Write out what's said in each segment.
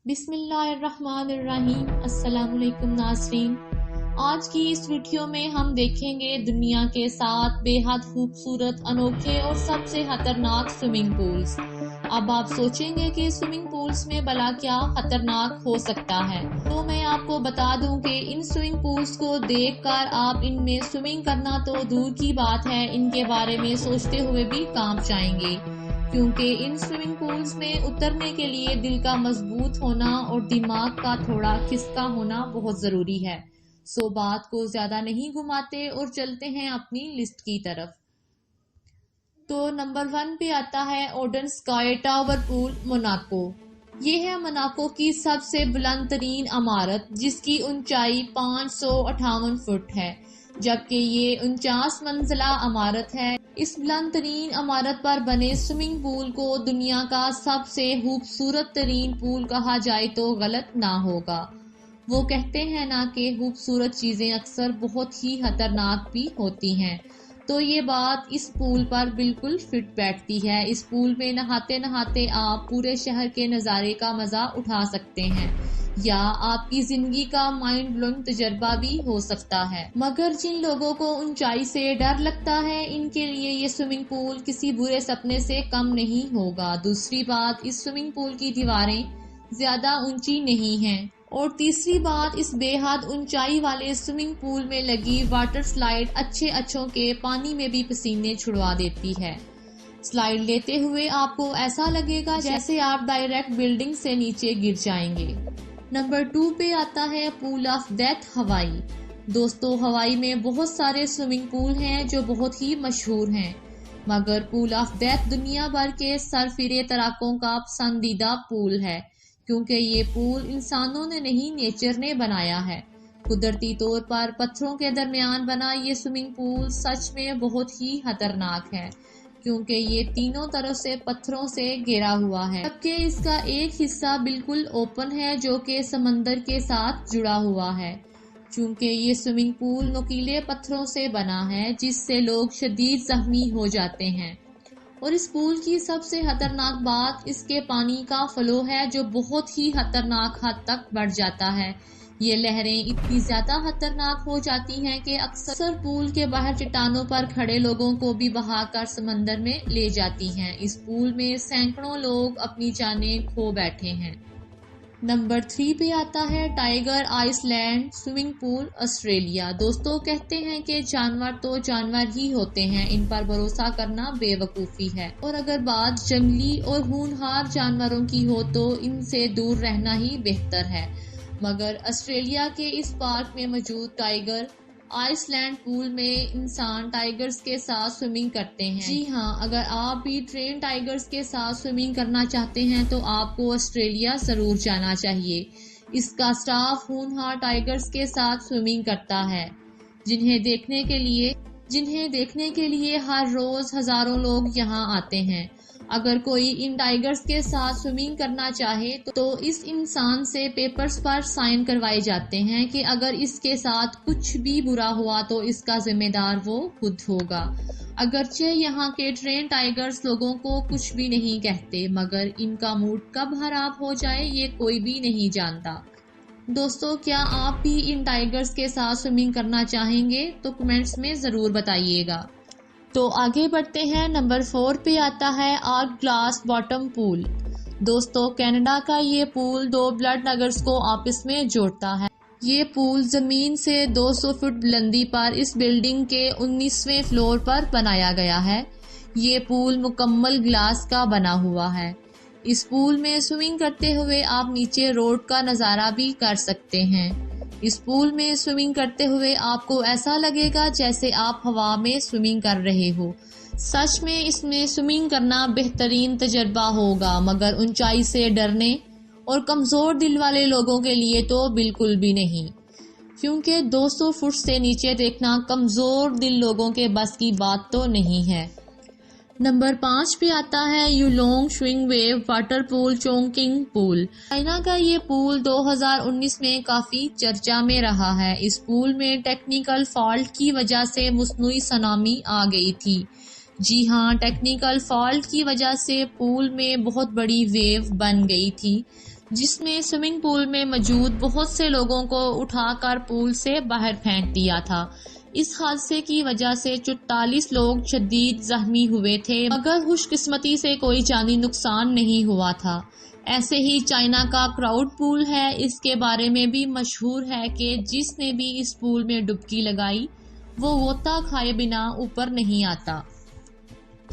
بسم اللہ الرحمن الرحیم۔ السلام علیکم ناظرین، آج کی اس ویڈیو میں ہم دیکھیں گے دنیا کے 7 بے حد خوبصورت، انوکھے اور سب سے خطرناک سوئمنگ پولز۔ اب آپ سوچیں گے کہ سوئمنگ پولز میں بھلا کیا خطرناک ہو سکتا ہے، تو میں آپ کو بتا دوں کہ ان سوئمنگ پولز کو دیکھ کر آپ ان میں سوئمنگ کرنا تو دور کی بات ہے، ان کے بارے میں سوچتے ہوئے بھی کانپ جائیں گے، کیونکہ ان سوئمنگ پولز میں اترنے کے لیے دل کا مضبوط ہونا اور دماغ کا تھوڑا کھسکا ہونا بہت ضروری ہے۔ سو بات کو زیادہ نہیں گھماتے اور چلتے ہیں اپنی لسٹ کی طرف۔ تو نمبر 1 پہ آتا ہے اوڈن اسکائی ٹاور پول، موناکو۔ یہ ہے موناکو کی سب سے بلند ترین عمارت، جس کی اونچائی 558 فٹ ہے، جبکہ یہ 49 منزلہ عمارت ہے۔ اس بلند ترین عمارت پر بنے سوئمنگ پول کو دنیا کا سب سے خوبصورت ترین پول کہا جائے تو غلط نہ ہوگا۔ وہ کہتے ہیں نا کہ خوبصورت چیزیں اکثر بہت ہی خطرناک بھی ہوتی ہیں، تو یہ بات اس پول پر بالکل فٹ بیٹھتی ہے۔ اس پول میں نہاتے نہاتے آپ پورے شہر کے نظارے کا مزہ اٹھا سکتے ہیں، یا آپ کی زندگی کا مائنڈ بلوئنگ تجربہ بھی ہو سکتا ہے۔ مگر جن لوگوں کو اونچائی سے ڈر لگتا ہے، ان کے لیے یہ سوئمنگ پول کسی برے سپنے سے کم نہیں ہوگا۔ دوسری بات، اس سوئمنگ پول کی دیواریں زیادہ اونچی نہیں ہیں، اور تیسری بات، اس بے حد اونچائی والے سوئمنگ پول میں لگی واٹر سلائیڈ اچھے اچھوں کے پانی میں بھی پسینے چھڑوا دیتی ہے۔ سلائیڈ لیتے ہوئے آپ کو ایسا لگے گا جیسے آپ ڈائریکٹ بلڈنگ سے نیچے گر جائیں گے۔ نمبر 2 پہ آتا ہے پول آف ڈیتھ، ہوائی۔ دوستو، ہوائی میں بہت سارے سوئمنگ پول ہیں جو بہت ہی مشہور ہیں، مگر پول آف ڈیتھ دنیا بھر کے سرفرے تیراکوں کا پسندیدہ پول ہے، کیونکہ یہ پول انسانوں نے نہیں، نیچر نے بنایا ہے۔ قدرتی طور پر پتھروں کے درمیان بنا یہ سوئمنگ پول سچ میں بہت ہی خطرناک ہے، کیونکہ یہ تینوں طرف سے پتھروں سے گھرا ہوا ہے، جبکہ اس کا ایک حصہ بالکل اوپن ہے جو کہ سمندر کے ساتھ جڑا ہوا ہے۔ چونکہ یہ سوئمنگ پول نوکیلے پتھروں سے بنا ہے، جس سے لوگ شدید زخمی ہو جاتے ہیں، اور اس پول کی سب سے خطرناک بات اس کے پانی کا فلو ہے، جو بہت ہی خطرناک حد تک بڑھ جاتا ہے۔ یہ لہریں اتنی زیادہ خطرناک ہو جاتی ہیں کہ اکثر پول کے باہر چٹانوں پر کھڑے لوگوں کو بھی بہا کر سمندر میں لے جاتی ہیں۔ اس پول میں سینکڑوں لوگ اپنی جانیں کھو بیٹھے ہیں۔ نمبر 3 پہ آتا ہے tiger Iceland swimming pool, Australia. دوستو، کہتے ہیں کہ جانور تو جانور ہی ہوتے ہیں، ان پر بھروسہ کرنا بے وقوفی ہے، اور اگر بات جنگلی اور ہونہار جانوروں کی ہو تو ان سے دور رہنا ہی بہتر ہے۔ مگر آسٹریلیا کے اس پارک میں موجود ٹائیگر آئس لینڈ پول میں انسان ٹائیگرز کے ساتھ سوئمنگ کرتے ہیں۔ جی ہاں، اگر آپ بھی ٹرین ٹائیگرز کے ساتھ سوئمنگ کرنا چاہتے ہیں تو آپ کو آسٹریلیا ضرور جانا چاہیے۔ اس کا سٹاف ہونہار ٹائیگرز کے ساتھ سوئمنگ کرتا ہے، جنہیں دیکھنے کے لیے ہر روز ہزاروں لوگ یہاں آتے ہیں۔ اگر کوئی ان ٹائیگرز کے ساتھ سوئمنگ کرنا چاہے تو اس انسان سے پیپرز پر سائن کروائے جاتے ہیں کہ اگر اس کے ساتھ کچھ بھی برا ہوا تو اس کا ذمہ دار وہ خود ہوگا۔ اگرچہ یہاں کے ٹرین ٹائیگرز لوگوں کو کچھ بھی نہیں کہتے، مگر ان کا موڈ کب خراب ہو جائے یہ کوئی بھی نہیں جانتا۔ دوستو، کیا آپ بھی ان ٹائیگرز کے ساتھ سوئمنگ کرنا چاہیں گے؟ تو کمنٹس میں ضرور بتائیے گا۔ تو آگے بڑھتے ہیں۔ نمبر 4 پہ آتا ہے آرک گلاس باٹم پول۔ دوستو، کینیڈا کا یہ پول 2 بلڈ نگرز کو آپس میں جوڑتا ہے۔ یہ پول زمین سے 200 فٹ بلندی پر اس بلڈنگ کے 19ویں فلور پر بنایا گیا ہے۔ یہ پول مکمل گلاس کا بنا ہوا ہے۔ اس پول میں سوئمنگ کرتے ہوئے آپ نیچے روڈ کا نظارہ بھی کر سکتے ہیں۔ اس پول میں سوئمنگ کرتے ہوئے آپ کو ایسا لگے گا جیسے آپ ہوا میں سوئمنگ کر رہے ہو۔ سچ میں اس میں سوئمنگ کرنا بہترین تجربہ ہوگا، مگر اونچائی سے ڈرنے اور کمزور دل والے لوگوں کے لیے تو بالکل بھی نہیں، کیونکہ 200 فٹ سے نیچے دیکھنا کمزور دل لوگوں کے بس کی بات تو نہیں ہے۔ نمبر 5 پہ آتا ہے یولونگ سوئنگ ویو واٹر پول، چونگکنگ پول۔ چائنا کا یہ پول 2019 میں کافی چرچا میں رہا ہے۔ اس پول میں ٹیکنیکل فالٹ کی وجہ سے مصنوعی سونامی آ گئی تھی۔ جی ہاں، ٹیکنیکل فالٹ کی وجہ سے پول میں بہت بڑی ویو بن گئی تھی، جس میں سوئمنگ پول میں موجود بہت سے لوگوں کو اٹھا کر پول سے باہر پھینک دیا تھا۔ اس حادثے کی وجہ سے 44 لوگ شدید زخمی ہوئے تھے، مگر خوش قسمتی سے کوئی جانی نقصان نہیں ہوا تھا۔ ایسے ہی چائنا کا کراؤڈ پول ہے، اس کے بارے میں بھی مشہور ہے کہ جس نے بھی اس پول میں ڈبکی لگائی وہ غوطہ کھائے بنا اوپر نہیں آتا۔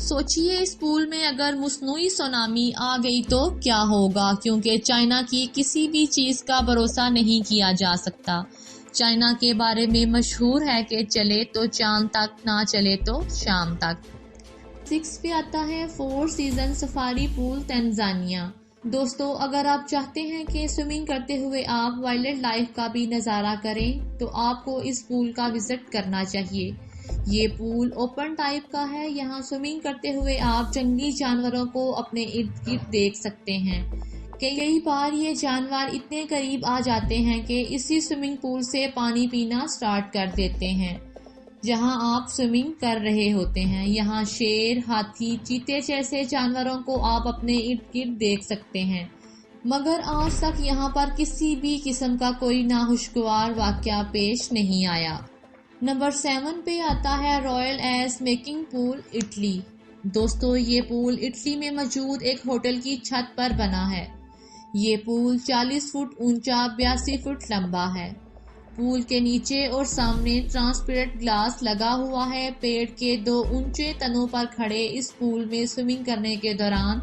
سوچئے اس پول میں اگر مصنوعی سونامی آ گئی تو کیا ہوگا، کیونکہ چائنا کی کسی بھی چیز کا بھروسہ نہیں کیا جا سکتا۔ چائنا کے بارے میں مشہور ہے کہ چلے تو چاند تک، نہ چلے تو شام تک۔ 6 پہ آتا ہے فور سیزن سفاری پول تنزانیہ۔ دوستو، اگر آپ چاہتے ہیں کہ سوئمنگ کرتے ہوئے آپ وائلڈ لائف کا بھی نظارہ کریں تو آپ کو اس پول کا وزٹ کرنا چاہیے۔ یہ پول اوپن ٹائپ کا ہے، یہاں سوئمنگ کرتے ہوئے آپ جنگلی جانوروں کو اپنے ارد گرد دیکھ سکتے ہیں۔ کئی بار یہ جانور اتنے قریب آ جاتے ہیں کہ اسی سوئمنگ پول سے پانی پینا سٹارٹ کر دیتے ہیں جہاں آپ سوئمنگ کر رہے ہوتے ہیں۔ یہاں شیر، ہاتھی، چیتے جیسے جانوروں کو آپ اپنے ارد گرد دیکھ سکتے ہیں، مگر آج تک یہاں پر کسی بھی قسم کا کوئی ناخوشگوار واقعہ پیش نہیں آیا۔ نمبر 7 پہ آتا ہے رائل ایس میکنگ پول، اٹلی۔ دوستو، یہ پول اٹلی میں موجود ایک ہوٹل کی چھت پر بنا ہے۔ یہ پول 40 فٹ اونچا، 82 فٹ لمبا ہے۔ پول کے نیچے اور سامنے ٹرانسپیرنٹ گلاس لگا ہوا ہے۔ پیڑ کے 2 اونچے تنوں پر کھڑے اس پول میں سوئمنگ کرنے کے دوران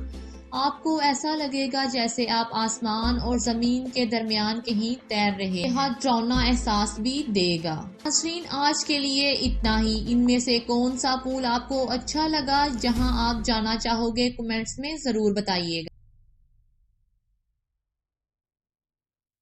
آپ کو ایسا لگے گا جیسے آپ آسمان اور زمین کے درمیان کہیں تیر رہے ہیں۔ بہت ڈراؤنا احساس بھی دے گا۔ ناظرین، آج کے لیے اتنا ہی۔ ان میں سے کون سا پول آپ کو اچھا لگا، جہاں آپ جانا چاہو گے، کمنٹس میں ضرور بتائیے گا۔